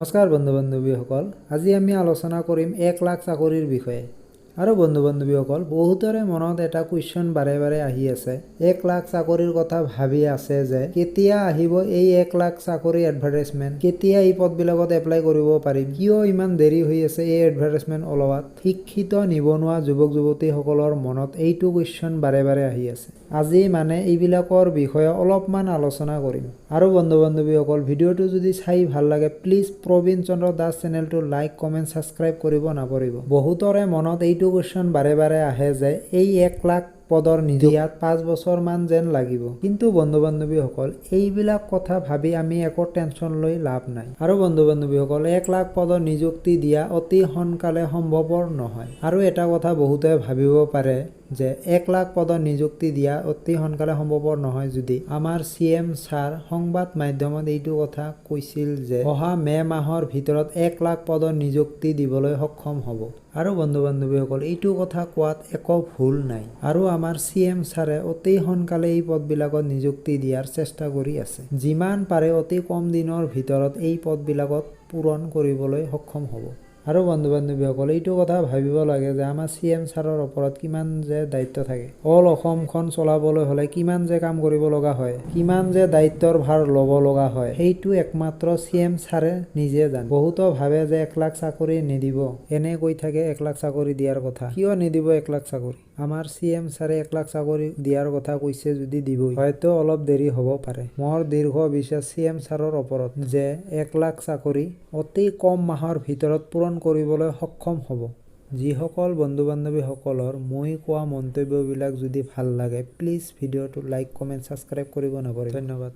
নমস্কাৰ বন্ধু বান্ধৱীসকল, আজি আমি আলোচনা কৰিম 1 লাখ চাকৰিৰ বিষয়ে। আৰু বন্ধু বান্ধৱীসকল, বহুতৰে মনত এটা কুৱেশ্যন বাৰে বাৰে আহি আছে। 1 লাখ চাকৰিৰ কথা ভাবি আছে যে কেতিয়া আহিব এই 1 লাখ চাকৰি এডভাৰটাইজমেণ্ট, কেতিয়া এই পদবিলাকত এপ্লাই কৰিব পাৰিম, কিয় ইমান দেৰি হৈ আছে এই এডভাৰটাইজমেণ্ট ওলোৱাত। শিক্ষিত নিবনুৱা যুৱক যুৱতীসকলৰ মনত এইটো কুৱেশ্যন বাৰে বাৰে আহি আছে। আজি মানে এইবিলাকৰ বিষয়ে অলপমান আলোচনা কৰিম। আৰু বন্ধু বান্ধৱীসকল, ভিডিঅ'টো যদি চাই ভাল লাগে প্লিজ প্ৰবীণ চন্দ্ৰ দাস চেনেলটো লাইক কমেণ্ট ছাবস্ক্ৰাইব কৰিব নাপাহৰিব। বহুতৰে মনত এইটো কুৱেশ্যন বাৰে বাৰে আহে যে এই 1 লাখ পদৰ নিদিয়াত 5 বছৰমান যেন লাগিব। কিন্তু বন্ধু বান্ধৱীসকল, এইবিলাক কথা ভাবি আমি একো টেনশ্যন লৈ লাভ নাই। আৰু বন্ধু বান্ধৱীসকল, 1 লাখ পদৰ নিযুক্তি দিয়া অতি সোনকালে সম্ভৱপৰ নহয়। আৰু এটা কথা বহুতে ভাবিব পাৰে যে 1 লাখ পদৰ নিযুক্তি দিয়া অতি সোনকালে সম্ভৱপৰ নহয় যদি আমাৰ CM ছাৰ সংবাদ মাধ্যমত এইটো কথা কৈছিল যে অহা মে' মাহৰ ভিতৰত 1 লাখ পদৰ নিযুক্তি দিবলৈ সক্ষম হ'ব। আৰু বন্ধু বান্ধৱীসকল, এইটো কথা কোৱাত একো ভুল নাই। আৰু আমাৰ CM ছাৰে অতি সোনকালে এই পদবিলাকত নিযুক্তি দিয়াৰ চেষ্টা কৰি আছে। যিমান পাৰে অতি কম দিনৰ ভিতৰত এই পদবিলাকত পূৰণ কৰিবলৈ সক্ষম হ'ব। আৰু বন্ধু বান্ধৱীসকল, এইটো কথা ভাবিব লাগে যে আমাৰ CM ছাৰৰ ওপৰত কিমান যে দায়িত্ব থাকে। অল অসমখন চলাবলৈ হ'লে কিমান যে কাম কৰিব লগা হয়, কিমান যে দায়িত্বৰ ভাৰ ল'ব লগা হয়, সেইটো একমাত্ৰ CM ছাৰে নিজে জানে। বহুতো ভাবে যে 1 লাখ চাকৰি নিদিব, এনে কৈ থাকে 1 লাখ চাকৰি দিয়াৰ কথা। কিয় নিদিব 1 লাখ চাকৰি? আমাৰ CM ছাৰে 1 লাখ চাকৰি দিয়াৰ কথা কৈছে যদি দিবই। হয়তো অলপ দেৰি হ'ব পাৰে। মোৰ দীৰ্ঘ বিশ্বাস CM ছাৰৰ ওপৰত যে 1 লাখ চাকৰি অতি কম মাহৰ ভিতৰত পূৰণ কৰিবলৈ সক্ষম হ'ব। যিসকল বন্ধু বান্ধৱীসকলৰ মই কোৱা মন্তব্যবিলাক যদি ভাল লাগে প্লিজ ভিডিঅ'টো লাইক কমেণ্ট ছাবস্ক্ৰাইব কৰিব নাপাহৰিব। ধন্যবাদ।